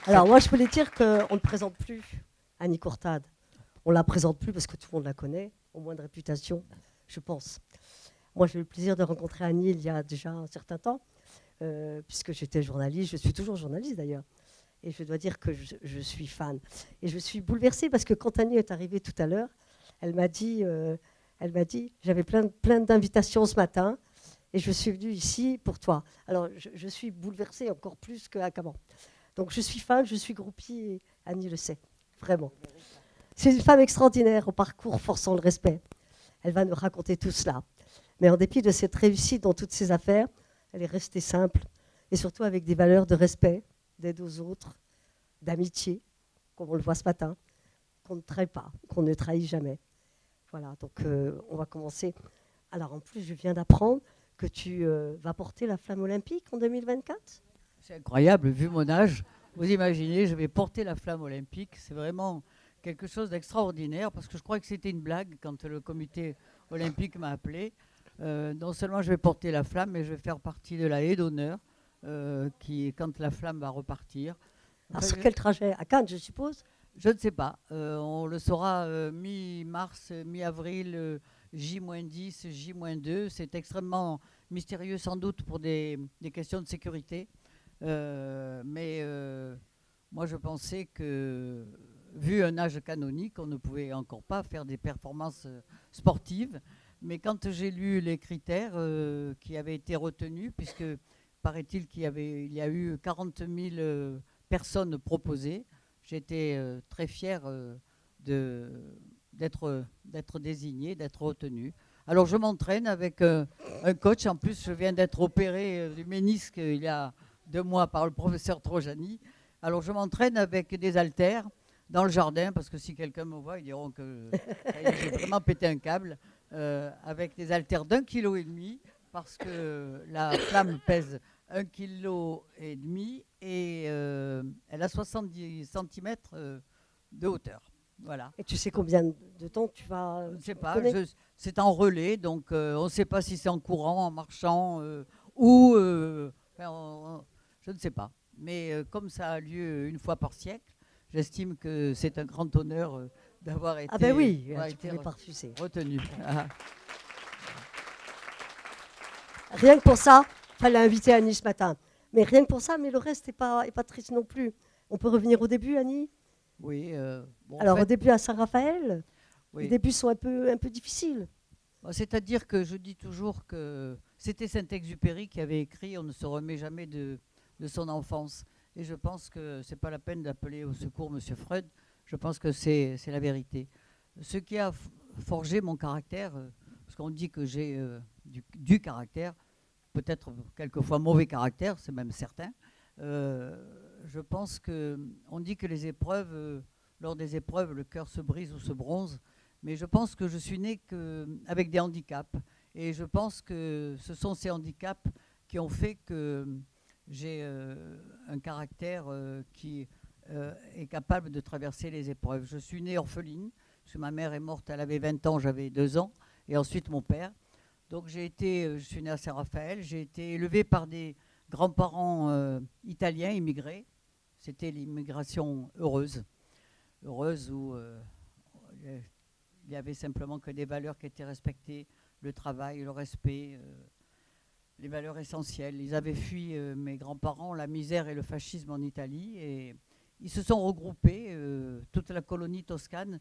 Alors moi, je voulais dire qu'on ne présente plus Annie Courtade. On ne la présente plus parce que tout le monde la connaît, au moins de réputation, je pense. Moi, j'ai eu le plaisir de rencontrer Annie il y a déjà un certain temps, puisque j'étais journaliste. Je suis toujours journaliste d'ailleurs. Et je dois dire que je suis fan. Et je suis bouleversée parce que quand Annie est arrivée tout à l'heure, elle m'a dit, j'avais plein d'invitations ce matin et je suis venue ici pour toi. Alors, je suis bouleversée encore plus qu'avant. Donc, je suis fan, je suis groupie et Annie le sait, vraiment. C'est une femme extraordinaire au parcours forçant le respect. Elle va nous raconter tout cela. Mais en dépit de cette réussite dans toutes ses affaires, elle est restée simple et surtout avec des valeurs de respect, d'aide aux autres, d'amitié, comme on le voit ce matin, qu'on ne trahit pas, qu'on ne trahit jamais. Voilà, donc on va commencer. Alors en plus, je viens d'apprendre que tu vas porter la flamme olympique en 2024. C'est incroyable, vu mon âge. Vous imaginez, je vais porter la flamme olympique. C'est vraiment quelque chose d'extraordinaire parce que je crois que c'était une blague quand le comité olympique m'a appelé. Non seulement je vais porter la flamme, mais je vais faire partie de la haie d'honneur qui, quand la flamme va repartir. Alors Enfin, sur quel trajet? À Cannes, je suppose. je ne sais pas. On le saura mi-mars, mi-avril, J-10, J-2. C'est extrêmement mystérieux sans doute pour des questions de sécurité. Mais moi, je pensais que, vu un âge canonique, on ne pouvait encore pas faire des performances sportives. Mais quand j'ai lu les critères qui avaient été retenus, puisque paraît-il il y a eu 40 000 personnes proposées, j'étais très fière d'être désignée, d'être retenue. Alors je m'entraîne avec un coach. En plus, je viens d'être opéré du ménisque il y a 2 mois par le professeur Trojani. Alors je m'entraîne avec des haltères dans le jardin, parce que si quelqu'un me voit, ils diront que j'ai vraiment pété un câble, avec des haltères d'1,5 kg, parce que la flamme pèse 1,5 kg et elle a 70 centimètres de hauteur. Voilà. Et tu sais combien de temps tu vas... Je ne sais Tu pas, connais? c'est en relais, donc on ne sait pas si c'est en courant, en marchant ou... enfin, je ne sais pas. Mais comme ça a lieu une fois par siècle, j'estime que c'est un grand honneur d'avoir Ah ben été, oui, tu ne pouvais pas refuser. retenu. Ah. Rien que pour ça, il fallait inviter Annie ce matin. Mais rien que pour ça, mais le reste n'est pas triste non plus. On peut revenir au début, Annie? Oui, bon, en Alors, au fait, début à Saint-Raphaël, les oui. débuts sont un peu difficiles. Bon, c'est-à-dire que je dis toujours que c'était Saint-Exupéry qui avait écrit « On ne se remet jamais de son enfance ». Et je pense que ce n'est pas la peine d'appeler au secours M. Freud. Je pense que c'est la vérité. Ce qui a forgé mon caractère, parce qu'on dit que j'ai du caractère, peut-être quelquefois mauvais caractère, c'est même certain. Je pense que on dit que les épreuves, lors des épreuves, le cœur se brise ou se bronze. Mais je pense que je suis né avec des handicaps. Et je pense que ce sont ces handicaps qui ont fait que j'ai un caractère qui est capable de traverser les épreuves. Je suis née orpheline, parce que ma mère est morte, elle avait 20 ans, j'avais 2 ans, et ensuite mon père. Donc je suis née à Saint-Raphaël, j'ai été élevée par des grands-parents italiens immigrés. C'était l'immigration heureuse où il n'y avait simplement que des valeurs qui étaient respectées, le travail, le respect, les valeurs essentielles. Ils avaient fui, mes grands-parents, la misère et le fascisme en Italie, et ils se sont regroupés. Toute la colonie toscane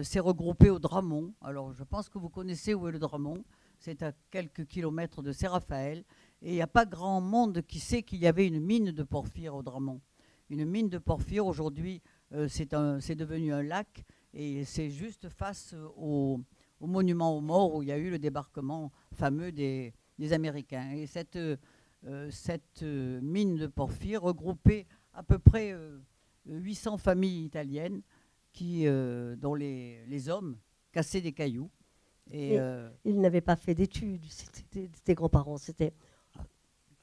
s'est regroupée au Dramont. Alors je pense que vous connaissez où est le Dramont. C'est à quelques kilomètres de Saint-Raphaël. Et il n'y a pas grand monde qui sait qu'il y avait une mine de porphyre au Dramont. Une mine de porphyre, aujourd'hui, c'est devenu un lac. Et c'est juste face au monument aux morts où il y a eu le débarquement fameux des Américains. Et cette mine de porphyre regroupait à peu près 800 familles italiennes dont les hommes cassaient des cailloux. Et, Mais ils n'avaient pas fait d'études, c'était tes grands-parents, c'était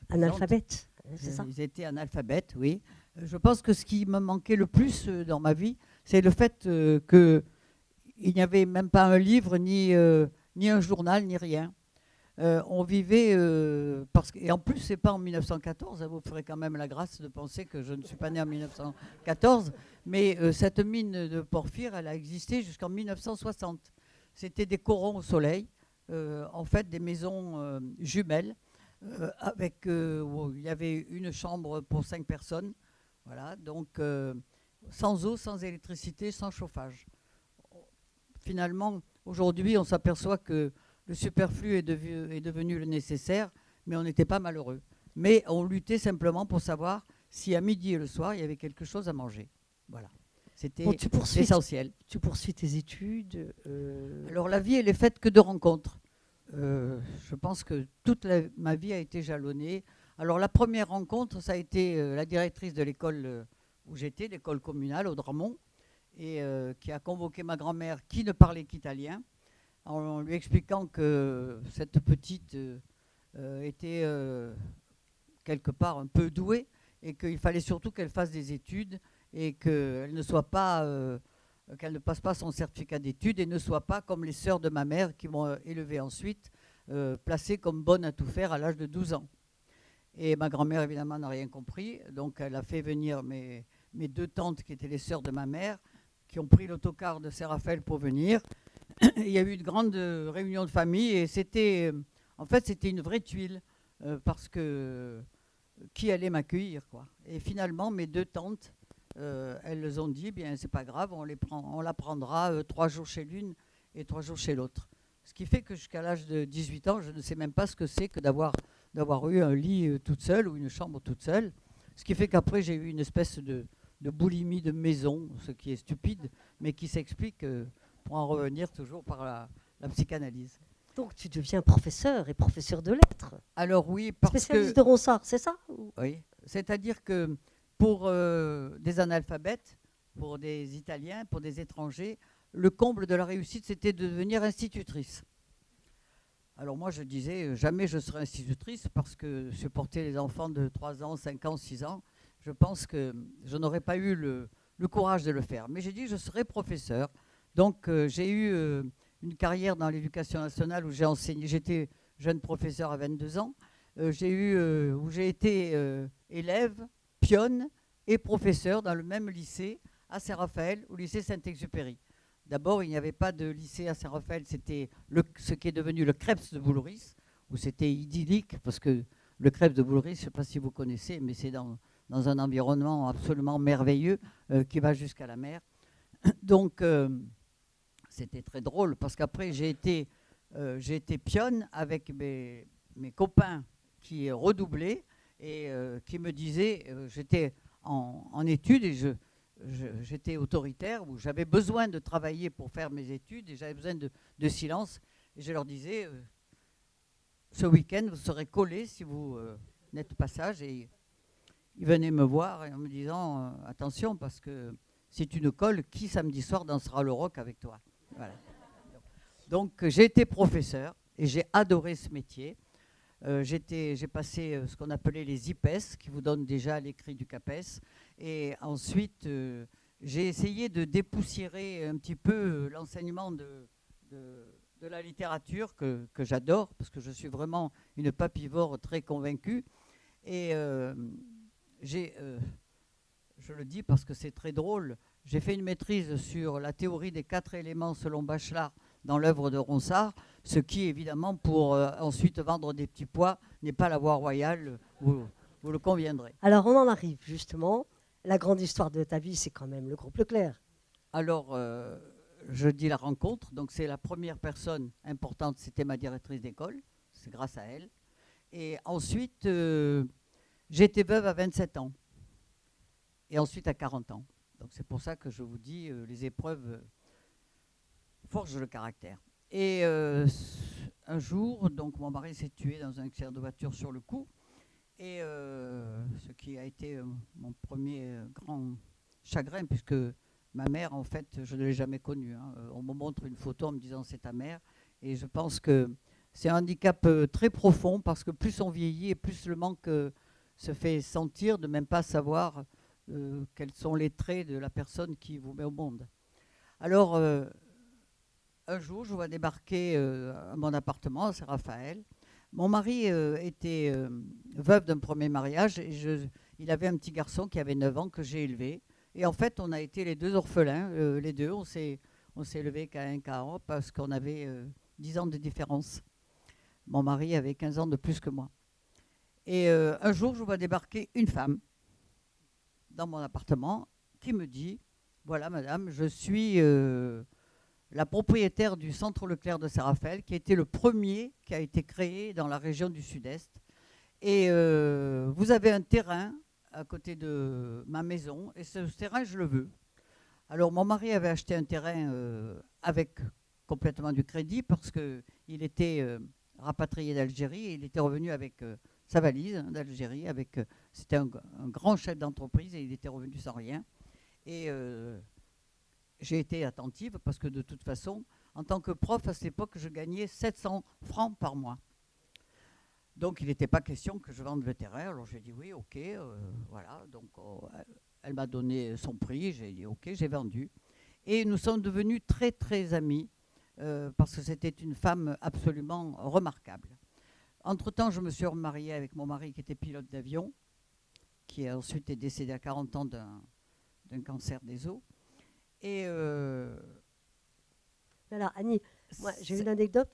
analphabètes, c'est ça? Ils étaient analphabètes, oui. Je pense que ce qui me manquait le plus dans ma vie, c'est le fait qu'il n'y avait même pas un livre, ni un journal, ni rien. On vivait et en plus c'est pas en 1914, hein, vous ferez quand même la grâce de penser que je ne suis pas né en 1914, mais cette mine de porphyre, elle a existé jusqu'en 1960. C'était des corons au soleil, en fait des maisons jumelles, où il y avait une chambre pour 5 personnes, voilà, donc sans eau, sans électricité, sans chauffage. Finalement, aujourd'hui, on s'aperçoit que le superflu est devenu le nécessaire, mais on n'était pas malheureux. Mais on luttait simplement pour savoir si à midi et le soir, il y avait quelque chose à manger. Voilà. C'était Bon, essentiel. Tu poursuis tes études. Alors la vie, elle est faite que de rencontres. Je pense que ma vie a été jalonnée. Alors la première rencontre, ça a été la directrice de l'école où j'étais, l'école communale au Dramont, et qui a convoqué ma grand-mère qui ne parlait qu'italien, en lui expliquant que cette petite était quelque part un peu douée et qu'il fallait surtout qu'elle fasse des études et qu'elle ne soit pas, qu'elle ne passe pas son certificat d'études et ne soit pas comme les sœurs de ma mère qui m'ont élevée ensuite, placée comme bonne à tout faire à l'âge de 12 ans. Et ma grand-mère, évidemment, n'a rien compris. Donc, elle a fait venir mes 2 tantes qui étaient les sœurs de ma mère, qui ont pris l'autocar de Saint-Raphaël pour venir. Il y a eu une grande réunion de famille et c'était une vraie tuile parce que qui allait m'accueillir, quoi. Et finalement, mes 2 tantes, elles ont dit, bien, c'est pas grave, on la prendra 3 jours chez l'une et 3 jours chez l'autre. Ce qui fait que jusqu'à l'âge de 18 ans, je ne sais même pas ce que c'est que d'avoir eu un lit toute seule ou une chambre toute seule. Ce qui fait qu'après, j'ai eu une espèce de boulimie de maison, ce qui est stupide, mais qui s'explique pour en revenir toujours par la psychanalyse. Donc tu deviens professeur et professeur de lettres. Alors oui, parce spécialiste de Ronsard, c'est ça? Oui, c'est-à-dire que pour des analphabètes, pour des Italiens, pour des étrangers, le comble de la réussite, c'était de devenir institutrice. Alors moi, je disais, jamais je serai institutrice parce que supporter les enfants de 3 ans, 5 ans, 6 ans, je pense que je n'aurais pas eu le courage de le faire. Mais j'ai dit, je serai professeur. Donc j'ai eu une carrière dans l'éducation nationale où j'ai enseigné. J'étais jeune professeur à 22 ans. Où j'ai été élève, pionne et professeur dans le même lycée à Saint-Raphaël, au lycée Saint-Exupéry. D'abord, il n'y avait pas de lycée à Saint-Raphaël, c'était ce qui est devenu le Crêpes de Boulouris, où c'était idyllique, parce que le Crêpes de Boulouris, je ne sais pas si vous connaissez, mais c'est dans un environnement absolument merveilleux qui va jusqu'à la mer. Donc, c'était très drôle, parce qu'après, j'ai été pionne avec mes copains qui redoublaient et qui me disaient, j'étais en études et j'étais autoritaire, où j'avais besoin de travailler pour faire mes études et j'avais besoin de silence. Et je leur disais, ce week-end, vous serez collés si vous n'êtes pas sage. Et ils venaient me voir en me disant, attention, parce que si tu ne colles, qui samedi soir dansera le rock avec toi? Voilà. Donc j'ai été professeur et j'ai adoré ce métier. J'ai passé ce qu'on appelait les IPES, qui vous donnent déjà l'écrit du CAPES. Et ensuite, j'ai essayé de dépoussiérer un petit peu l'enseignement de la littérature que j'adore, parce que je suis vraiment une papivore très convaincue. Et je le dis parce que c'est très drôle, j'ai fait une maîtrise sur la théorie des 4 éléments selon Bachelard dans l'œuvre de Ronsard, ce qui, évidemment, pour ensuite vendre des petits pois, n'est pas la voie royale, vous le conviendrez. Alors, on en arrive, justement. La grande histoire de ta vie, c'est quand même le groupe Leclerc. Alors, je dis la rencontre. Donc, c'est la première personne importante, c'était ma directrice d'école. C'est grâce à elle. Et ensuite, j'ai été veuve à 27 ans. Et ensuite à 40 ans. Donc, c'est pour ça que je vous dis, les épreuves forgent le caractère. Et un jour, donc, mon mari s'est tué dans un accident de voiture sur le coup. Et ce qui a été mon premier grand chagrin, puisque ma mère, en fait, je ne l'ai jamais connue. Hein. On me montre une photo en me disant c'est ta mère. Et je pense que c'est un handicap très profond, parce que plus on vieillit et plus le manque se fait sentir de même pas savoir quels sont les traits de la personne qui vous met au monde. Alors, un jour, je vois débarquer à mon appartement à Saint-Raphaël Mon mari était veuf d'un premier mariage et il avait un petit garçon qui avait 9 ans que j'ai élevé. Et en fait, on a été les deux orphelins, les deux. On s'est élevés qu'à un quart parce qu'on avait 10 ans de différence. Mon mari avait 15 ans de plus que moi. Et un jour, je vois débarquer une femme dans mon appartement qui me dit, voilà madame, je suis la propriétaire du centre Leclerc de Saint-Raphaël, qui a été le premier qui a été créé dans la région du Sud-Est. Et vous avez un terrain à côté de ma maison, et ce terrain, je le veux. Alors, mon mari avait acheté un terrain avec complètement du crédit, parce qu'il était rapatrié d'Algérie, et il était revenu avec sa valise d'Algérie. C'était un grand chef d'entreprise, et il était revenu sans rien. Et j'ai été attentive parce que de toute façon, en tant que prof, à cette époque, je gagnais 700 francs par mois. Donc, il n'était pas question que je vende le terrain. Alors, j'ai dit oui, ok, voilà. Donc, elle m'a donné son prix. J'ai dit ok, j'ai vendu. Et nous sommes devenus très, très amis parce que c'était une femme absolument remarquable. Entre-temps, je me suis remariée avec mon mari qui était pilote d'avion, qui ensuite est décédé à 40 ans d'un cancer des os. Et Alors, Annie, moi, j'ai une anecdote,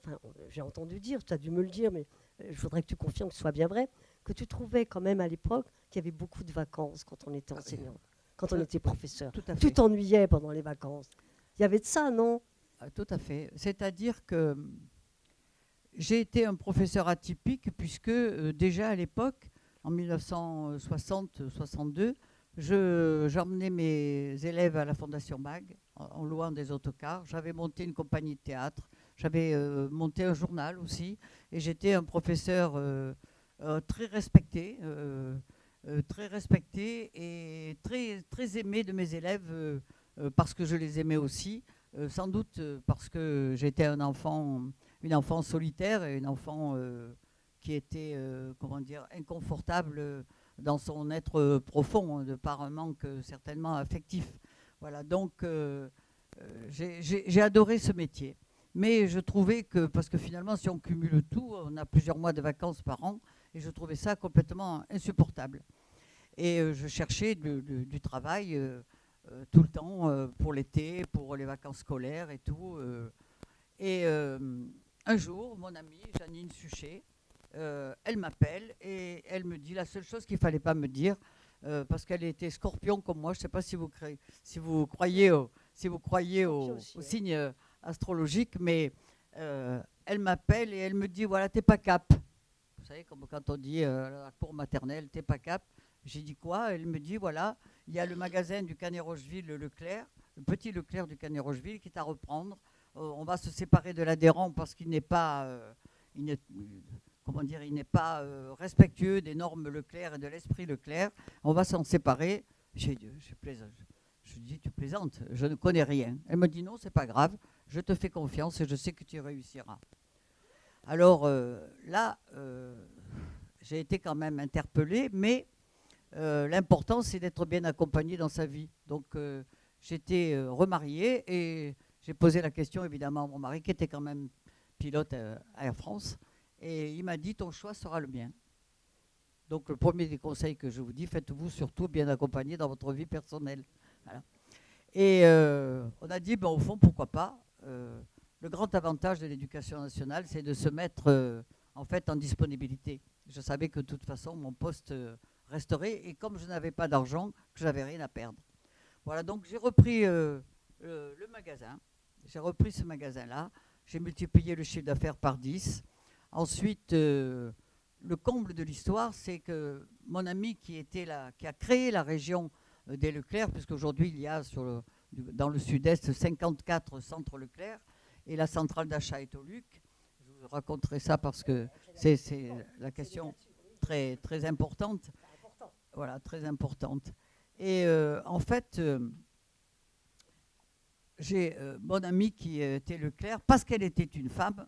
j'ai entendu dire, tu as dû me le dire, mais je voudrais que tu confirmes que ce soit bien vrai, que tu trouvais quand même à l'époque qu'il y avait beaucoup de vacances quand on était enseignant, quand on était professeur. Tout à fait. Tu t'ennuyais pendant les vacances. Il y avait de ça, non? Tout à fait. C'est-à-dire que j'ai été un professeur atypique puisque déjà à l'époque, en 1960-62, j'emmenais mes élèves à la Fondation MAG en louant des autocars. J'avais monté une compagnie de théâtre, j'avais monté un journal aussi, et j'étais un professeur très respecté et très, très aimé de mes élèves parce que je les aimais aussi, sans doute parce que j'étais une enfant solitaire et une enfant qui était, comment dire, inconfortable dans son être profond, de par un manque certainement affectif. Voilà, donc j'ai adoré ce métier. Mais je trouvais que, parce que finalement, si on cumule tout, on a plusieurs mois de vacances par an, et je trouvais ça complètement insupportable. Et je cherchais du travail tout le temps, pour l'été, pour les vacances scolaires et tout. Et un jour, mon amie, Janine Suchet, elle m'appelle et elle me dit la seule chose qu'il ne fallait pas me dire, parce qu'elle était scorpion comme moi. Je ne sais pas si vous croyez au signe astrologique, mais elle m'appelle et elle me dit, voilà, t'es pas cap. Vous savez, comme quand on dit à la cour maternelle, t'es pas cap. J'ai dit quoi? Elle me dit, voilà, il y a le magasin du Canet Rocheville, le Leclerc, le petit Leclerc du Canet Rocheville qui est à reprendre. On va se séparer de l'adhérent parce qu'il n'est pas, comment dire, il n'est pas respectueux des normes Leclerc et de l'esprit Leclerc. On va s'en séparer. Je dis, tu plaisantes, je ne connais rien. Elle me dit, non, c'est pas grave, je te fais confiance et je sais que tu réussiras. Alors là, j'ai été quand même interpellée, mais l'important, c'est d'être bien accompagné dans sa vie. Donc, j'étais remariée et j'ai posé la question, évidemment, à mon mari, qui était quand même pilote à Air France. Et il m'a dit, ton choix sera le mien. Donc, le premier des conseils que je vous dis, faites-vous surtout bien accompagné dans votre vie personnelle. Voilà. Et on a dit, ben, au fond, pourquoi pas. Le grand avantage de l'éducation nationale, c'est de se mettre en fait en disponibilité. Je savais que de toute façon, mon poste resterait. Et comme je n'avais pas d'argent, que j'avais rien à perdre. Voilà, donc j'ai repris le magasin. J'ai repris ce magasin-là. J'ai multiplié le chiffre d'affaires par 10. Ensuite, le comble de l'histoire, c'est que mon ami qui a créé la région des Leclerc, puisqu'aujourd'hui il y a dans le sud-est 54 centres Leclerc, et la centrale d'achat est au Luc. Je vous raconterai ça parce que c'est la question très, très importante. Voilà, très importante. Et en fait, j'ai mon amie qui était Leclerc, parce qu'elle était une femme,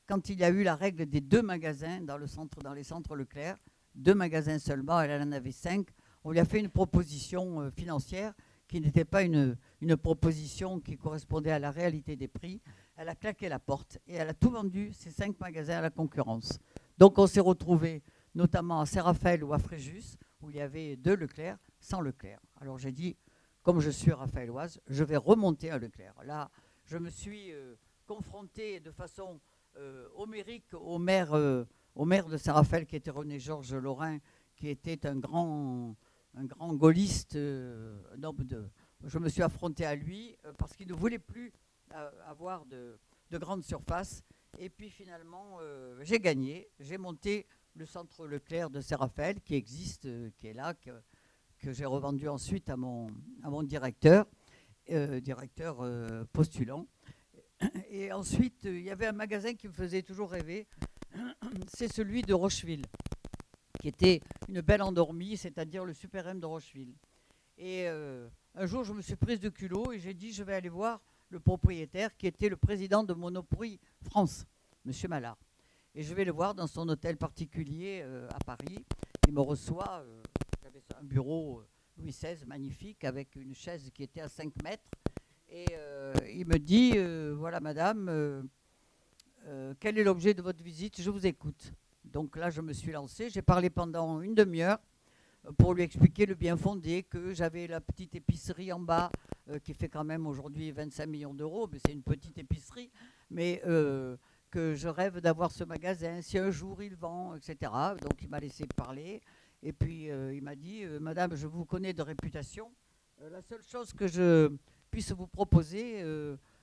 quand il y a eu la règle des 2 magasins dans les centres Leclerc, 2 magasins seulement, elle en avait 5, on lui a fait une proposition financière qui n'était pas une proposition qui correspondait à la réalité des prix. Elle a claqué la porte et elle a tout vendu, ces 5 magasins, à la concurrence. Donc on s'est retrouvés notamment à Saint-Raphaël ou à Fréjus, où il y avait 2 Leclerc, sans Leclerc. Alors j'ai dit, comme je suis raphaéloise, je vais remonter à Leclerc. Là, je me suis confrontée de façon homérique au maire de Saint-Raphaël, qui était René-Georges Lorrain, qui était un grand gaulliste. Je me suis affrontée à lui parce qu'il ne voulait plus avoir de grandes surfaces. Et puis finalement, j'ai gagné. J'ai monté le centre Leclerc de Saint-Raphaël, qui existe, qui est là, que j'ai revendu ensuite à mon directeur postulant. Et ensuite, il y avait un magasin qui me faisait toujours rêver, c'est celui de Rocheville, qui était une belle endormie, c'est-à-dire le Super M de Rocheville. Et un jour, je me suis prise de culot et j'ai dit, je vais aller voir le propriétaire, qui était le président de Monoprix France, M. Mallard. Et je vais le voir dans son hôtel particulier à Paris. Il me reçoit, j'avais un bureau Louis XVI magnifique, avec une chaise qui était à 5 mètres. Et il me dit, voilà madame, quel est l'objet de votre visite? Je vous écoute. Donc là, je me suis lancée. J'ai parlé pendant une demi-heure pour lui expliquer le bien fondé, que j'avais la petite épicerie en bas, qui fait quand même aujourd'hui 25 millions d'euros, mais c'est une petite épicerie, mais que je rêve d'avoir ce magasin, si un jour il vend, etc. Donc il m'a laissé parler, et puis il m'a dit, madame, je vous connais de réputation, la seule chose que je puisse vous proposer,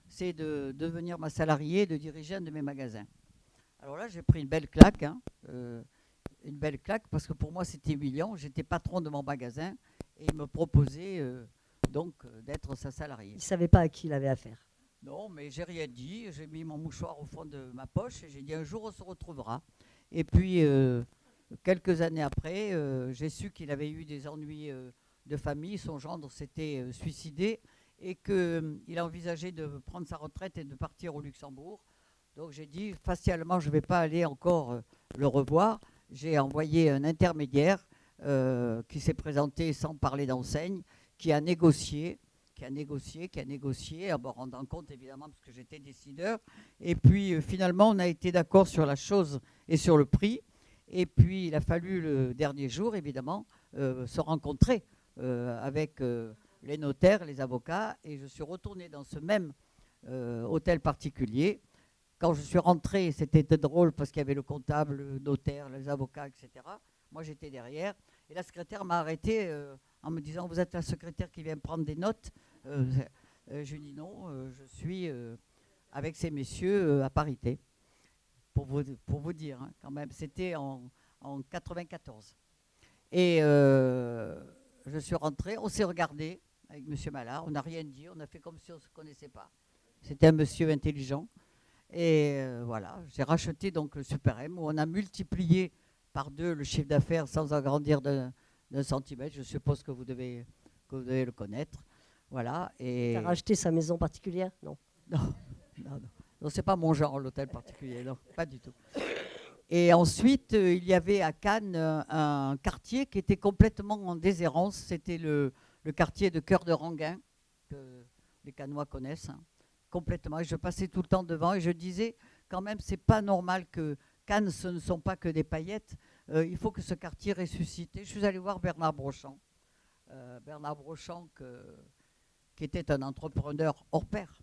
c'est de devenir ma salariée, de diriger un de mes magasins. Alors là, j'ai pris une belle claque, une belle claque, parce que pour moi, c'était humiliant. J'étais patron de mon magasin et il me proposait d'être sa salariée. Il ne savait pas à qui il avait affaire. Non, mais j'ai rien dit. J'ai mis mon mouchoir au fond de ma poche et j'ai dit un jour, on se retrouvera. Et puis, quelques années après, j'ai su qu'il avait eu des ennuis de famille. Son gendre s'était suicidé et qu'il envisageait de prendre sa retraite et de partir au Luxembourg. Donc j'ai dit, facialement, je ne vais pas aller encore le revoir. J'ai envoyé un intermédiaire qui s'est présenté sans parler d'enseigne, qui a négocié, en me rendant compte évidemment parce que j'étais décideur. Et puis finalement, on a été d'accord sur la chose et sur le prix. Et puis il a fallu le dernier jour, évidemment, se rencontrer avec les notaires, les avocats. Et je suis retournée dans ce même hôtel particulier. Quand je suis rentrée, c'était drôle parce qu'il y avait le comptable, le notaire, les avocats, etc. Moi, j'étais derrière. Et la secrétaire m'a arrêtée en me disant, vous êtes la secrétaire qui vient prendre des notes. Je lui dis non, je suis avec ces messieurs à parité. Pour vous dire, quand même. C'était en 94. Et je suis rentrée, on s'est regardé avec M. Mallard. On n'a rien dit, on a fait comme si on ne se connaissait pas. C'était un monsieur intelligent. Et voilà, j'ai racheté donc le Super M, où on a multiplié par 2 le chiffre d'affaires sans agrandir d'un centimètre. Je suppose que vous devez le connaître. Voilà. Et tu as racheté sa maison particulière? Non. Non, c'est pas mon genre, l'hôtel particulier, non, pas du tout. Et ensuite, il y avait à Cannes un quartier qui était complètement en déshérence. C'était le quartier de Cœur de Ranguin, que les Cannois connaissent. Complètement. Et je passais tout le temps devant et je disais, quand même, c'est pas normal que Cannes, ce ne sont pas que des paillettes. Il faut que ce quartier ressuscite. Et je suis allée voir Bernard Brochant. Bernard Brochant, qui était un entrepreneur hors pair,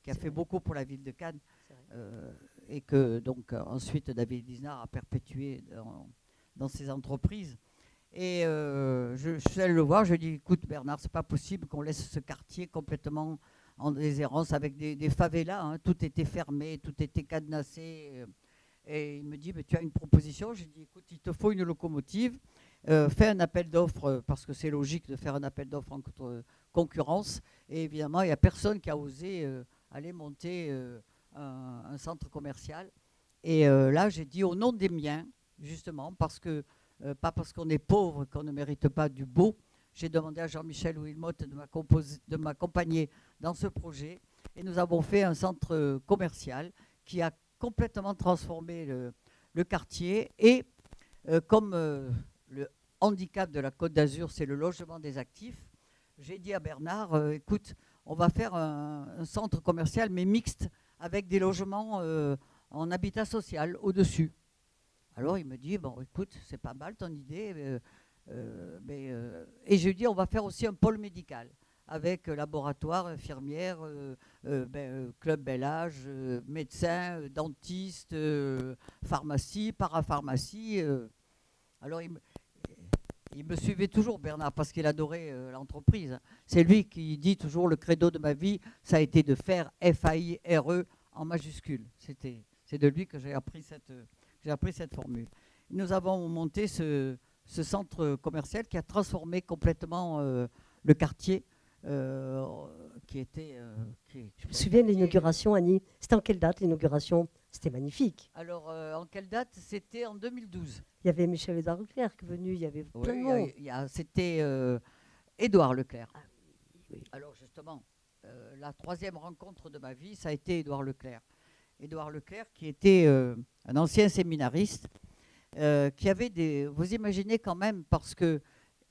qui a fait beaucoup pour la ville de Cannes. Et que donc ensuite David Lisnard a perpétué dans ses entreprises. Et je suis allée le voir, je lui ai dit, écoute Bernard, c'est pas possible qu'on laisse ce quartier complètement en déshérence avec des favelas, tout était fermé, tout était cadenassé. Et il me dit, mais tu as une proposition? J'ai dit, écoute, il te faut une locomotive, fais un appel d'offres, parce que c'est logique de faire un appel d'offres en concurrence. Et évidemment, il n'y a personne qui a osé aller monter un centre commercial. Et là, j'ai dit, au nom des miens, justement, parce que, pas parce qu'on est pauvre qu'on ne mérite pas du beau, j'ai demandé à Jean-Michel Wilmotte de m'accompagner dans ce projet. Et nous avons fait un centre commercial qui a complètement transformé le quartier. Et comme le handicap de la Côte d'Azur, c'est le logement des actifs, j'ai dit à Bernard, écoute, on va faire un centre commercial, mais mixte, avec des logements en habitat social au-dessus. Alors il me dit, bon, écoute, c'est pas mal ton idée, et je lui dis, on va faire aussi un pôle médical avec laboratoire, infirmière, club bel âge, médecin, dentiste, pharmacie, parapharmacie. Alors il me suivait toujours, Bernard, parce qu'il adorait l'entreprise. C'est lui qui dit toujours, le credo de ma vie, ça a été de faire FAIRE en majuscule. C'est de lui que j'ai appris cette formule. Nous avons monté ce centre commercial qui a transformé complètement le quartier, qui était... Je me souviens de l'inauguration, Annie. C'était en quelle date l'inauguration? C'était magnifique. Alors, en quelle date? C'était en 2012. Il y avait Michel-Édouard Leclerc qui est venu, il y avait plein de monde. C'était Édouard Leclerc. Ah, oui. Alors justement, la troisième rencontre de ma vie, ça a été Édouard Leclerc. Édouard Leclerc qui était un ancien séminariste, qui avait des... Vous imaginez quand même, parce que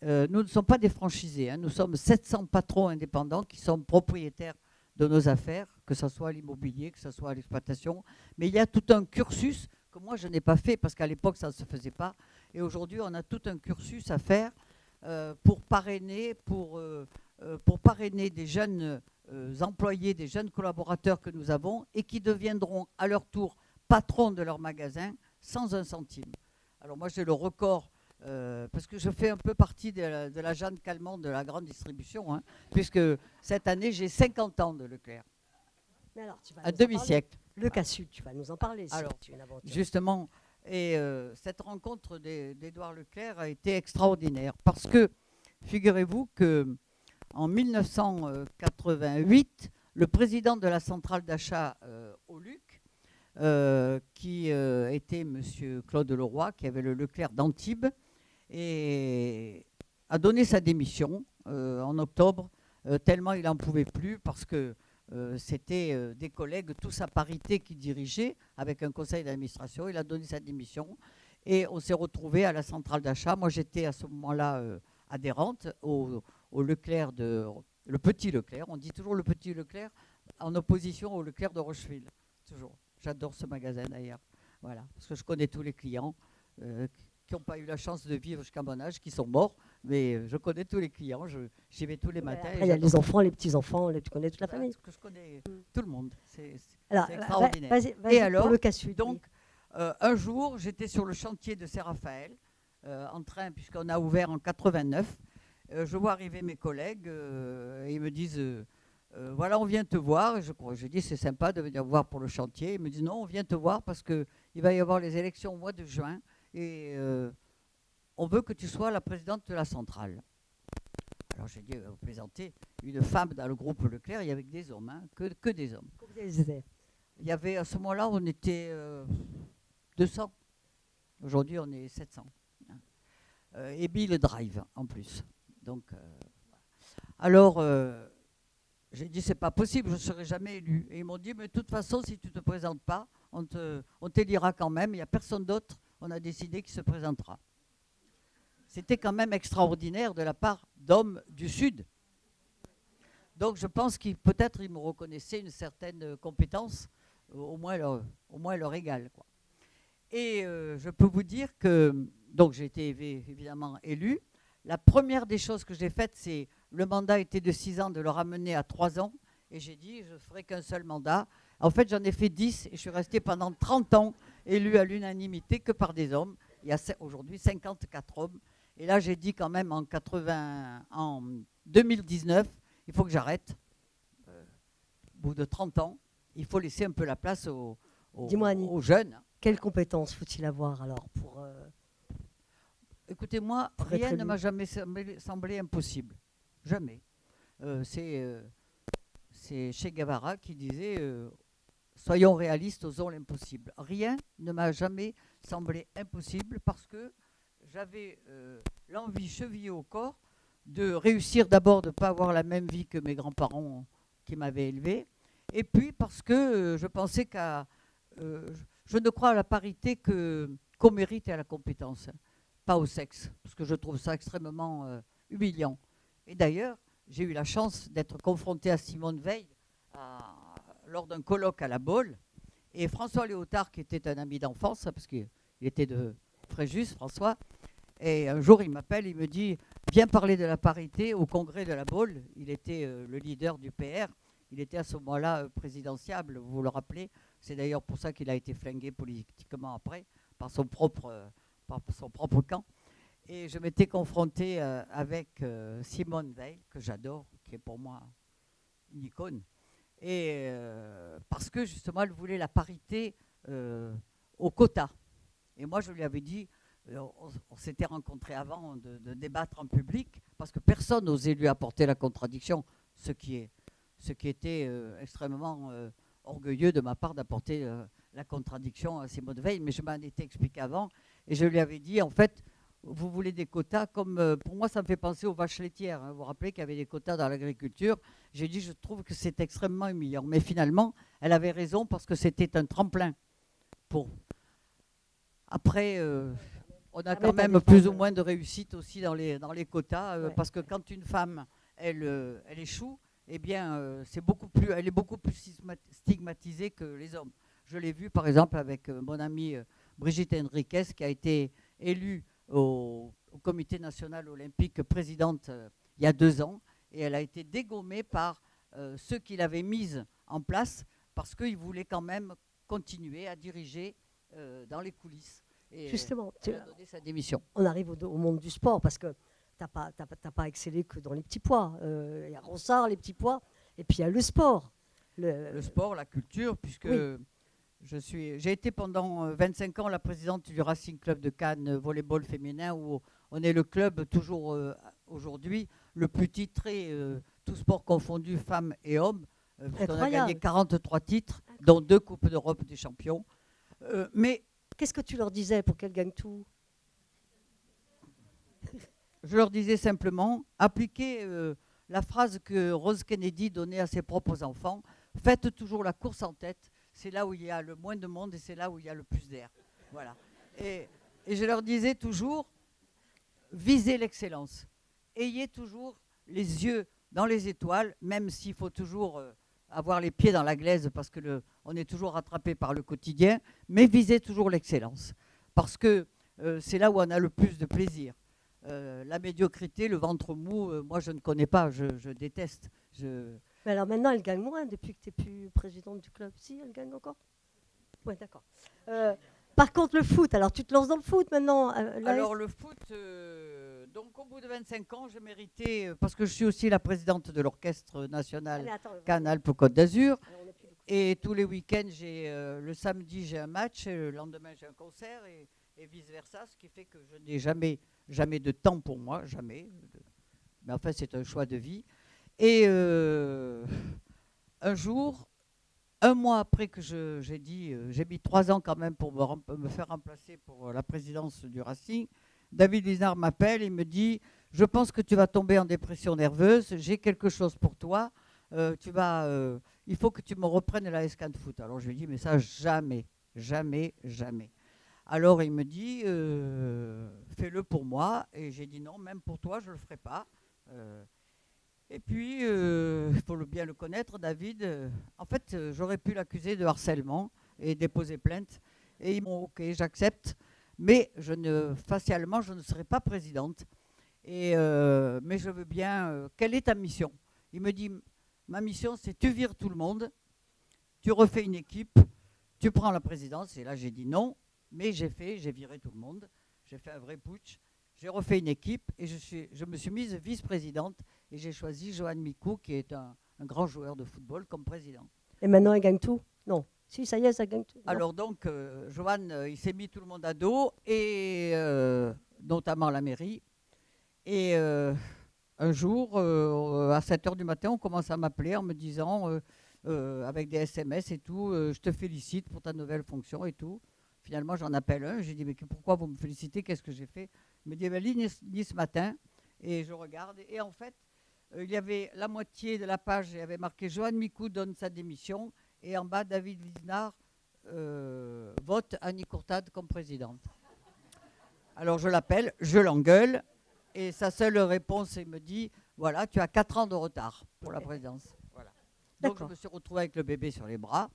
nous ne sommes pas des franchisés, hein, nous sommes 700 patrons indépendants qui sont propriétaires de nos affaires, que ce soit à l'immobilier, que ce soit à l'exploitation. Mais il y a tout un cursus que moi je n'ai pas fait, parce qu'à l'époque ça ne se faisait pas. Et aujourd'hui on a tout un cursus à faire pour parrainer des jeunes employés, des jeunes collaborateurs que nous avons et qui deviendront à leur tour patrons de leur magasin sans un centime. Alors moi j'ai le record, parce que je fais un peu partie de la Jeanne Calment de la grande distribution, hein, puisque cette année j'ai 50 ans de Leclerc. Mais alors, tu vas Un nous en demi-siècle. parler. Le Cassut, tu vas nous en parler. Alors, c'est une aventure. Justement, et cette rencontre d'Édouard Leclerc a été extraordinaire parce que, figurez-vous que en 1988, le président de la centrale d'achat au Luc, qui était M. Claude Leroy, qui avait le Leclerc d'Antibes, et a donné sa démission en octobre, tellement il n'en pouvait plus, parce que c'était des collègues, tous à parité, qui dirigeaient avec un conseil d'administration. Il a donné sa démission et on s'est retrouvés à la centrale d'achat. Moi, j'étais à ce moment-là adhérente au Leclerc le petit Leclerc. On dit toujours le petit Leclerc en opposition au Leclerc de Rocheville. Toujours. J'adore ce magasin d'ailleurs. Voilà, parce que je connais tous les clients qui n'ont pas eu la chance de vivre jusqu'à mon âge, qui sont morts, mais je connais tous les clients, j'y vais tous les matins. Après, il y a les enfants, les petits-enfants, tu connais toute la famille. Parce que je connais tout le monde, c'est extraordinaire. Vas-y, et alors, pour le Cassut, donc, un jour, j'étais sur le chantier de Saint-Raphaël, en train, puisqu'on a ouvert en 89. Je vois arriver mes collègues, et ils me disent... voilà, on vient te voir. Et je dis, c'est sympa de venir voir pour le chantier. Ils me disent, non, on vient te voir parce qu'il va y avoir les élections au mois de juin et on veut que tu sois la présidente de la centrale. Alors j'ai dit, vous plaisantez, une femme dans le groupe Leclerc, il y avait que des hommes, hein, que des hommes. Il y avait, à ce moment-là, on était 200. Aujourd'hui, on est 700. Et Bill Drive, en plus. Donc, alors... j'ai dit, c'est pas possible, je ne serai jamais élu. Et ils m'ont dit, mais de toute façon, si tu ne te présentes pas, on t'élira quand même. Il n'y a personne d'autre, on a décidé qui se présentera. C'était quand même extraordinaire de la part d'hommes du Sud. Donc je pense qu'ils peut-être ils me reconnaissaient une certaine compétence, au moins leur égale, quoi. Et je peux vous dire que, donc j'ai été évidemment élu. La première des choses que j'ai faites, c'est le mandat était de 6 ans, de le ramener à 3 ans. Et j'ai dit, je ne ferai qu'un seul mandat. En fait, j'en ai fait 10 et je suis restée pendant 30 ans élu à l'unanimité que par des hommes. Il y a aujourd'hui 54 hommes. Et là, j'ai dit quand même en 2019, il faut que j'arrête. Au bout de 30 ans, il faut laisser un peu la place aux jeunes. Quelles compétences faut-il avoir alors pour... Écoutez-moi, rien ne m'a jamais semblé impossible. Jamais. C'est Che Guevara qui disait soyons réalistes, osons l'impossible. Rien ne m'a jamais semblé impossible parce que j'avais l'envie chevillée au corps de réussir d'abord de ne pas avoir la même vie que mes grands-parents qui m'avaient élevé, et puis parce que je pensais je ne crois à la parité qu'au mérite et à la compétence, pas au sexe, parce que je trouve ça extrêmement humiliant. Et d'ailleurs, j'ai eu la chance d'être confrontée à Simone Veil lors d'un colloque à la Baule. Et François Léotard, qui était un ami d'enfance, parce qu'il Il était de Fréjus, François. Et un jour, il m'appelle, il me dit « Viens parler de la parité au congrès de la Baule ». Il était le leader du PR. Il était à ce moment-là présidentiable, vous vous le rappelez. C'est d'ailleurs pour ça qu'il a été flingué politiquement après, par son propre camp. Et je m'étais confrontée avec Simone Veil, que j'adore, qui est pour moi une icône. Et parce que justement, elle voulait la parité au quota. Et moi, je lui avais dit, on s'était rencontrés avant de débattre en public, parce que personne n'osait lui apporter la contradiction, ce qui était extrêmement orgueilleux de ma part d'apporter la contradiction à Simone Veil, mais je m'en étais expliqué avant, et je lui avais dit, en fait, vous voulez des quotas, comme pour moi ça me fait penser aux vaches laitières, hein. Vous vous rappelez qu'il y avait des quotas dans l'agriculture. J'ai dit, je trouve que c'est extrêmement humiliant, mais finalement, elle avait raison, parce que c'était un tremplin pour... Après... on a quand même plus ou moins de réussite aussi dans les quotas, parce que quand une femme, elle échoue, eh bien, elle est beaucoup plus stigmatisée que les hommes. Je l'ai vu, par exemple, avec mon amie Brigitte Henriquez, qui a été élue au Comité national olympique présidente il y a 2 ans, et elle a été dégommée par ceux qui l'avaient mise en place, parce qu'ils voulaient quand même continuer à diriger dans les coulisses. Et justement, elle a donné sa démission. On arrive au monde du sport, parce que tu n'as pas excellé que dans les petits poids. Il y a Ronsard, les petits poids, et puis il y a le sport. Le sport, la culture, puisque oui. j'ai été pendant 25 ans la présidente du Racing Club de Cannes volleyball féminin, où on est le club toujours aujourd'hui le plus titré, tout sport confondu, femmes et hommes. On a gagné 43 titres, dont 2 Coupes d'Europe des champions. Mais qu'est-ce que tu leur disais pour qu'elles gagnent tout? Je leur disais simplement, appliquez la phrase que Rose Kennedy donnait à ses propres enfants, faites toujours la course en tête, c'est là où il y a le moins de monde et c'est là où il y a le plus d'air. Voilà. Et je leur disais toujours, visez l'excellence. Ayez toujours les yeux dans les étoiles, même s'il faut toujours avoir les pieds dans la glaise, parce que on est toujours rattrapé par le quotidien, mais visez toujours l'excellence. Parce que c'est là où on a le plus de plaisir. La médiocrité, le ventre mou, moi je ne connais pas, je déteste. Mais alors maintenant, elle gagne moins depuis que tu n'es plus présidente du club. Si, elle gagne encore? Oui, d'accord. Par contre, le foot, alors tu te lances dans le foot maintenant? Alors le foot, donc au bout de 25 ans, je méritais, parce que je suis aussi la présidente de l'orchestre national Cannes-Alpes-Côte d'Azur, et tous les week-ends, le samedi j'ai un match, et le lendemain j'ai un concert, et vice-versa, ce qui fait que je n'ai jamais de temps pour moi, jamais. Mais enfin, c'est un choix de vie. Et un jour, 1 mois après que j'ai dit, j'ai mis 3 ans quand même pour me faire remplacer pour la présidence du Racing, David Lisnard m'appelle et me dit « Je pense que tu vas tomber en dépression nerveuse, j'ai quelque chose pour toi, il faut que tu me reprennes la S-Can Foot ». Alors je lui dis « Mais ça, jamais, jamais, jamais ». Alors il me dit « Fais-le pour moi ». Et j'ai dit « Non, même pour toi, je ne le ferai pas ». Et puis, il faut bien le connaître, David. En fait, j'aurais pu l'accuser de harcèlement et déposer plainte. Et ils m'ont OK, j'accepte. Mais facialement, je ne serai pas présidente. Mais je veux bien. Quelle est ta mission? Il me dit, ma mission, c'est tu vires tout le monde, tu refais une équipe, tu prends la présidence. Et là, j'ai dit non. Mais j'ai viré tout le monde. J'ai fait un vrai putsch. J'ai refait une équipe et je me suis mise vice-présidente et j'ai choisi Johan Micou, qui est un grand joueur de football, comme président. Et maintenant, elle gagne tout? Non. Si, ça y est, ça gagne tout. Non. Alors donc, Johan, il s'est mis tout le monde à dos, et notamment la mairie. Et un jour, à 7h du matin, on commence à m'appeler en me disant, avec des SMS et tout, je te félicite pour ta nouvelle fonction et tout. Finalement, j'en appelle un. J'ai dit, mais pourquoi vous me félicitez? Qu'est-ce que j'ai fait? Il me dit, lis ce matin. Et je regarde. Et en fait, il y avait la moitié de la page, il y avait marqué Johan Micou donne sa démission. Et en bas, David Lisnard vote Annie Courtade comme présidente. Alors je l'appelle, je l'engueule. Et sa seule réponse, il me dit, voilà, tu as 4 ans de retard pour la présidence. Voilà. Donc je me suis retrouvée avec le bébé sur les bras.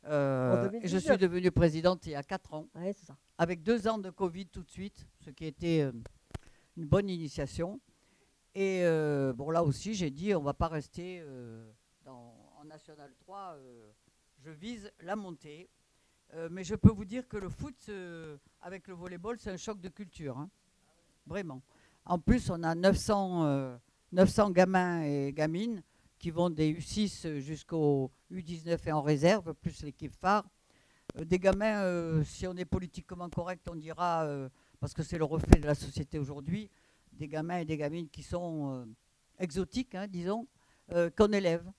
En Et je suis 2019. devenue présidente il y a 4 ans, Ouais, c'est ça. avec 2 ans de Covid tout de suite, ce qui était une bonne initiation. Et bon, là aussi, j'ai dit, on ne va pas rester en National 3. Je vise la montée. Mais je peux vous dire que le foot, avec le volleyball, c'est un choc de culture. Hein. Vraiment. En plus, on a 900 gamins et gamines qui vont des U6 jusqu'au U19 et en réserve, plus l'équipe phare. Des gamins, si on est politiquement correct, on dira, parce que c'est le reflet de la société aujourd'hui, des gamins et des gamines qui sont exotiques, hein, disons, qu'on élève.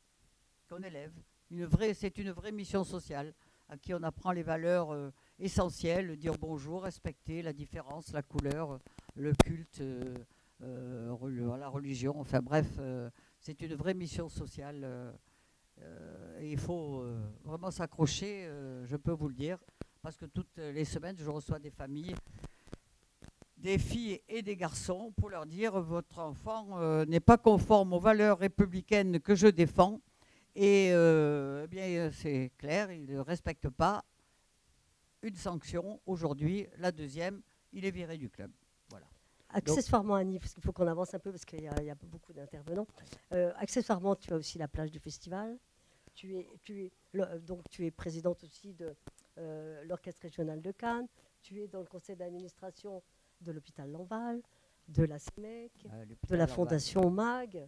C'est une vraie mission sociale à qui on apprend les valeurs essentielles, dire bonjour, respecter la différence, la couleur, le culte, la religion, enfin bref, c'est une vraie mission sociale. Et il faut vraiment s'accrocher, je peux vous le dire, parce que toutes les semaines, je reçois des familles, des filles et des garçons, pour leur dire votre enfant n'est pas conforme aux valeurs républicaines que je défends. Et eh bien, c'est clair, il ne respecte pas. Une sanction aujourd'hui, la deuxième, il est viré du club. Voilà. Accessoirement, Annie, parce qu'il faut qu'on avance un peu, parce qu'il y a beaucoup d'intervenants. Accessoirement, tu as aussi la plage du festival. Donc, tu es présidente aussi de l'Orchestre régional de Cannes. Tu es dans le conseil d'administration de l'hôpital Lamballe, de la CEMEC, de la Fondation MAG.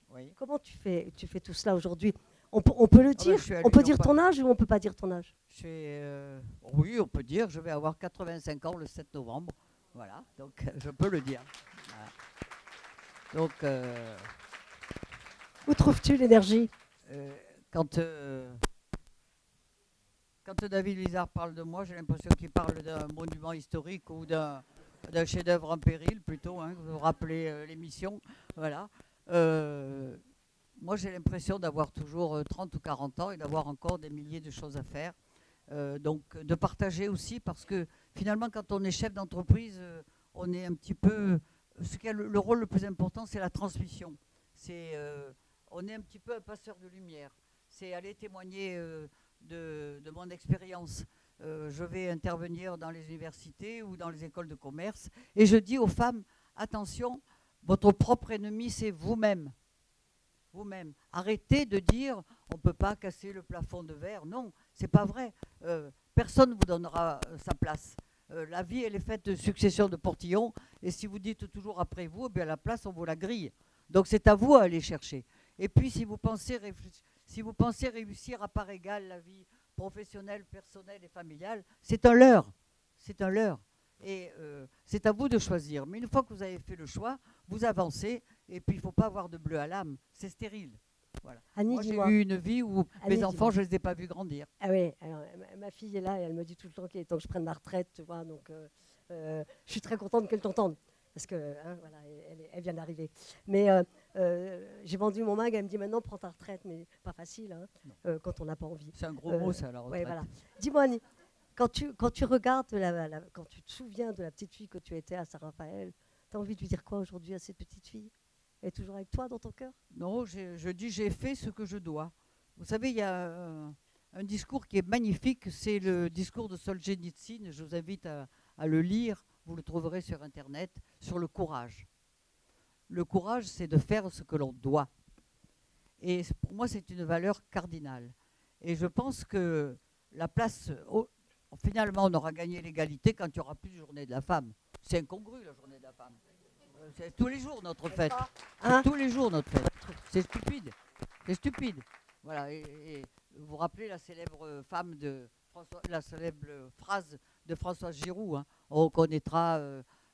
Oui. Comment tu fais tout cela aujourd'hui? On peut le dire, on peut dire ton âge ou on ne peut pas dire ton âge? Oui, on peut dire, je vais avoir 85 ans le 7 novembre. Voilà, donc je peux le dire. Voilà. Donc, où trouves-tu l'énergie? Quand David Lizard parle de moi, j'ai l'impression qu'il parle d'un monument historique ou d'un chef-d'œuvre en péril, plutôt. Hein, vous vous rappelez l'émission. Voilà. Moi, j'ai l'impression d'avoir toujours 30 ou 40 ans et d'avoir encore des milliers de choses à faire. Donc, de partager aussi, parce que finalement, quand on est chef d'entreprise, on est un petit peu... le rôle le plus important, c'est la transmission. On est un petit peu un passeur de lumière. C'est aller témoigner de mon expérience. Je vais intervenir dans les universités ou dans les écoles de commerce et je dis aux femmes, attention, votre propre ennemi, c'est vous-même. Vous-même. Arrêtez de dire on ne peut pas casser le plafond de verre. Non, c'est pas vrai. Personne ne vous donnera sa place. La vie, elle est faite de succession de portillons et si vous dites toujours après vous, eh bien la place, on vous la grille. Donc c'est à vous à aller chercher. Et puis si vous pensez réussir à part égale la vie professionnelle, personnelle et familiale, c'est un leurre. C'est un leurre. Et c'est à vous de choisir. Mais une fois que vous avez fait le choix, vous avancez. Et puis il ne faut pas avoir de bleu à l'âme. C'est stérile. Voilà. Annie, moi, j'ai eu une vie où Annie, mes enfants, je ne les ai pas vus grandir. Ah oui, alors, ma fille est là et elle me dit tout le temps qu'il est temps que je prenne ma retraite. Tu vois, donc, je suis très contente qu'elle t'entende. Parce que voilà, elle vient d'arriver. Mais j'ai vendu mon mag, elle me dit maintenant prends ta retraite, mais pas facile hein, quand on n'a pas envie. C'est un gros mot ça, la retraite. Ouais, voilà. Dis-moi Annie, quand tu regardes, quand tu te souviens de la petite fille que tu étais à Saint-Raphaël, tu as envie de lui dire quoi aujourd'hui à cette petite fille? Elle est toujours avec toi dans ton cœur? Non, je dis j'ai fait ce que je dois. Vous savez, il y a un discours qui est magnifique, c'est le discours de Solzhenitsyn. Je vous invite à le lire. Vous le trouverez sur Internet, sur le courage. Le courage, c'est de faire ce que l'on doit. Et pour moi, c'est une valeur cardinale. Et je pense que la place... finalement, on aura gagné l'égalité quand il n'y aura plus de journée de la femme. C'est incongru, la journée de la femme. C'est tous les jours notre fête. Hein? Tous les jours notre fête. C'est stupide. C'est stupide. Voilà. Et vous vous rappelez la célèbre la célèbre phrase de Françoise Giroud, hein, on reconnaîtra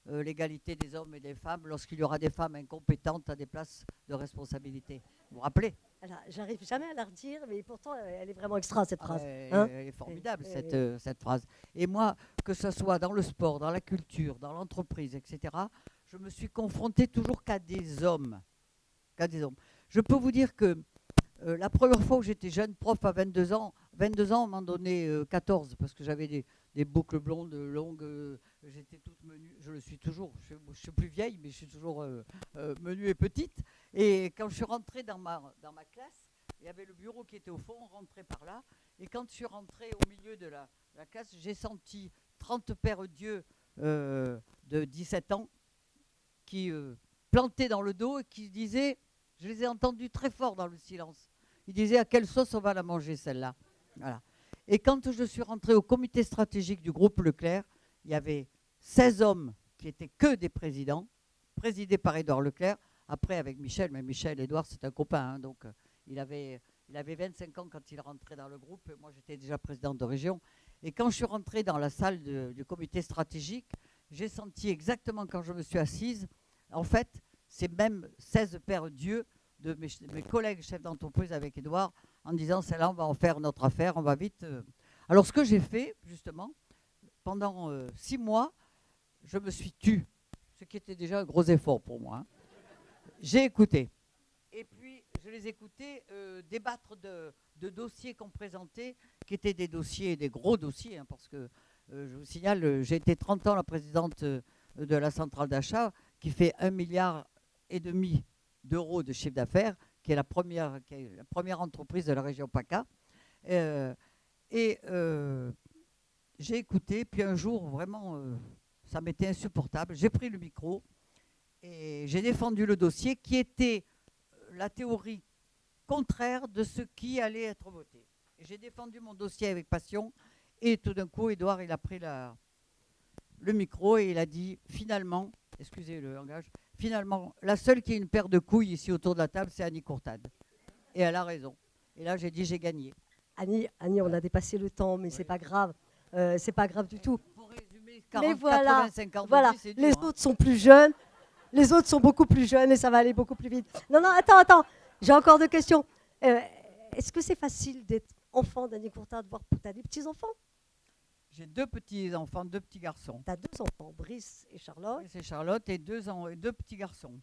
l'égalité des hommes et des femmes lorsqu'il y aura des femmes incompétentes à des places de responsabilité. Vous vous rappelez? J'arrive jamais à la redire, mais pourtant elle est vraiment extra cette phrase. Elle est formidable cette phrase. Et moi, que ce soit dans le sport, dans la culture, dans l'entreprise, etc., je me suis confrontée toujours qu'à des hommes. Je peux vous dire que la première fois où j'étais jeune prof à 22 ans, on m'en donnait 14 parce que j'avais des boucles blondes longues, j'étais toute menue, je le suis toujours, je suis plus vieille mais je suis toujours menue et petite. Et quand je suis rentrée dans ma classe, il y avait le bureau qui était au fond, on rentrait par là Et quand je suis rentrée au milieu de la classe, j'ai senti 30 pères dieux de 17 ans qui plantaient dans le dos et qui disaient, je les ai entendus très fort dans le silence, ils disaient à quelle sauce on va la manger celle-là. Voilà. Et quand je suis rentrée au comité stratégique du groupe Leclerc, il y avait 16 hommes qui étaient que des présidents, présidés par Édouard Leclerc, après avec Michel, mais Michel, Édouard, c'est un copain, hein, donc il avait 25 ans quand il rentrait dans le groupe, et moi j'étais déjà présidente de région. Et quand je suis rentrée dans la salle du comité stratégique, j'ai senti exactement quand je me suis assise, en fait, c'est même 16 pères dieux de mes collègues chefs d'entreprise avec Édouard, en disant, celle-là, on va en faire notre affaire, on va vite. Alors ce que j'ai fait, justement, pendant 6 mois, je me suis tue, ce qui était déjà un gros effort pour moi. Hein. J'ai écouté. Et puis, je les écoutais débattre de dossiers qu'on présentait, qui étaient des dossiers, des gros dossiers, hein, parce que, je vous signale, j'ai été 30 ans la présidente de la centrale d'achat, qui fait 1,5 milliard d'euros de chiffre d'affaires, qui est la première entreprise de la région PACA. J'ai écouté, puis un jour, vraiment, ça m'était insupportable. J'ai pris le micro et j'ai défendu le dossier qui était la théorie contraire de ce qui allait être voté. J'ai défendu mon dossier avec passion et tout d'un coup, Édouard, il a pris le micro et il a dit finalement, excusez le langage, finalement, la seule qui a une paire de couilles ici autour de la table, c'est Annie Courtade. Et elle a raison. Et là, j'ai dit, j'ai gagné. Annie, on a dépassé le temps, mais c'est pas grave. C'est pas grave du tout. Pour résumer, 40, mais voilà, 85 ans de voilà. vie, c'est dur, Les hein. autres sont plus jeunes. Les autres sont beaucoup plus jeunes et ça va aller beaucoup plus vite. Non, attends. J'ai encore deux questions. Est-ce que c'est facile d'être enfant d'Annie Courtade, voire tu as des petits-enfants? J'ai 2 petits-enfants, 2 petits garçons. Tu as 2 enfants, Brice et Charlotte. C'est Charlotte et 2 petits garçons.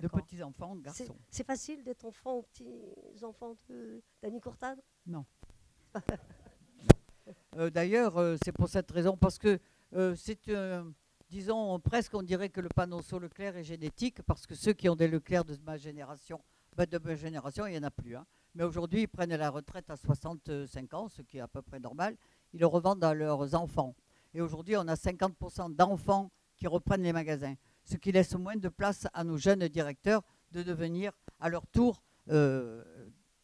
2 petits-enfants, garçons. C'est facile d'être enfant ou petits-enfants d'Annie Courtade? Non. D'ailleurs, c'est pour cette raison, parce que c'est, disons, presque on dirait que le panonceau Leclerc est génétique, parce que ceux qui ont des Leclerc de ma génération, il n'y en a plus. Hein. Mais aujourd'hui, ils prennent la retraite à 65 ans, ce qui est à peu près normal. Ils le revendent à leurs enfants. Et aujourd'hui, on a 50% d'enfants qui reprennent les magasins, ce qui laisse moins de place à nos jeunes directeurs de devenir à leur tour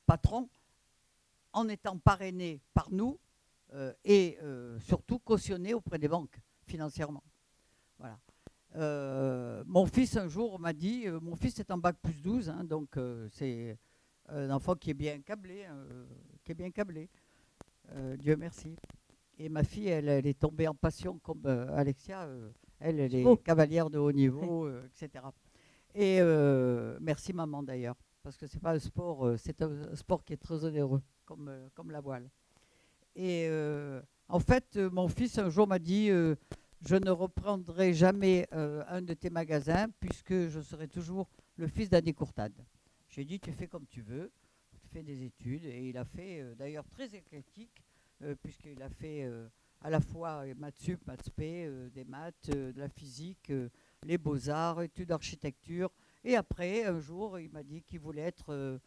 patrons, en étant parrainés par nous et surtout cautionnés auprès des banques financièrement. Voilà. Mon fils un jour m'a dit, mon fils est en bac plus 12, hein, donc c'est un enfant qui est bien câblé, Dieu merci. Et ma fille, elle est tombée en passion comme Alexia, elle est cavalière de haut niveau, etc. Et merci maman d'ailleurs, parce que c'est pas un sport, c'est un sport qui est très onéreux, comme la voile. Et en fait, mon fils un jour m'a dit, je ne reprendrai jamais un de tes magasins puisque je serai toujours le fils d'Annie Courtade. J'ai dit, tu fais comme tu veux, tu fais des études. Et il a fait, d'ailleurs très éclectique, puisqu'il a fait à la fois maths sup, maths spé, des maths, de la physique, les beaux-arts, études d'architecture. Et après, un jour, il m'a dit qu'il voulait être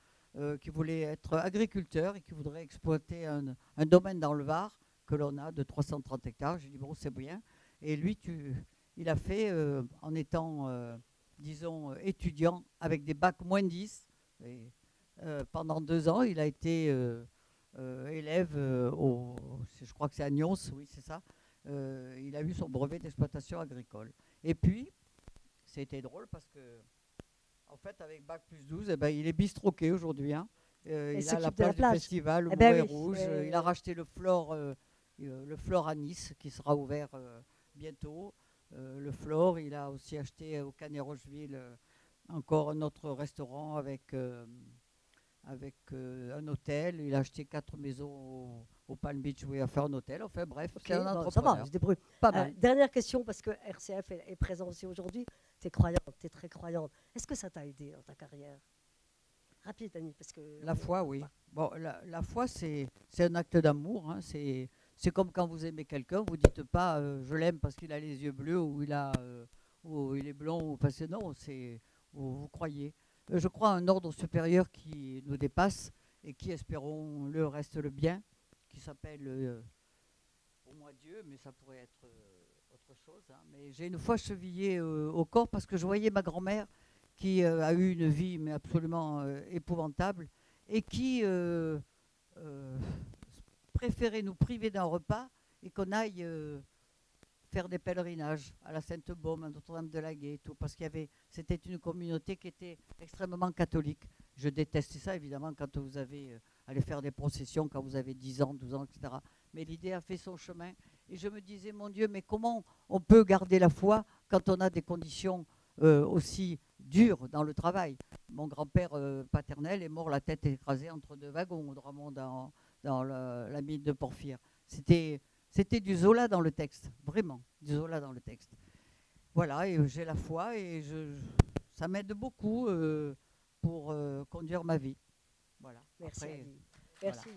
agriculteur et qu'il voudrait exploiter un domaine dans le Var que l'on a de 330 hectares. J'ai dit, bon, c'est bien. Et lui, il a fait, en étant, disons, étudiant avec des bacs moins 10. Et, pendant 2 ans, il a été élève je crois que c'est à Nyons, oui, c'est ça. Il a eu son brevet d'exploitation agricole. Et puis, c'était drôle parce que, en fait, avec bac plus 12, il est bistroqué aujourd'hui. Hein. Il a la plage du festival, le Mouret Rouge. Il a racheté le Flore à Nice, qui sera ouvert bientôt. Le Flore, il a aussi acheté au Canet Rocheville encore un autre restaurant avec un hôtel. Il a acheté 4 maisons au Palm Beach où il a fait un hôtel. Enfin bref, c'est un entrepreneur. Ça va, je débrouille. Pas mal. Dernière question, parce que RCF est présent aussi aujourd'hui. Tu es croyante, tu es très croyante. Est-ce que ça t'a aidé dans ta carrière? Rapide, Annie, parce que... La foi, oui. Bon, la foi, c'est un acte d'amour. Hein. C'est comme quand vous aimez quelqu'un, vous ne dites pas je l'aime parce qu'il a les yeux bleus ou il est blond. Parce que non, vous croyez. Je crois à un ordre supérieur qui nous dépasse et qui, espérons-le, reste le bien. qui s'appelle pour moi Dieu, mais ça pourrait être autre chose. Hein. Mais j'ai une fois chevillé au corps parce que je voyais ma grand-mère qui a eu une vie mais absolument épouvantable et qui préférait nous priver d'un repas et qu'on aille faire des pèlerinages à la Sainte-Baume, à Notre-Dame-de-la-Gué et tout, parce c'était une communauté qui était extrêmement catholique. Je détestais ça, évidemment, quand vous avez allé faire des processions, quand vous avez 10 ans, 12 ans, etc. Mais l'idée a fait son chemin. Et je me disais, mon Dieu, mais comment on peut garder la foi quand on a des conditions aussi dures dans le travail? Mon grand-père paternel est mort la tête écrasée entre deux wagons au Dramont dans la mine de Porphyre. C'était du Zola dans le texte, vraiment, du Zola dans le texte. Voilà, et j'ai la foi et ça m'aide beaucoup pour conduire ma vie. Voilà. Merci, Après, Annie. voilà. Merci.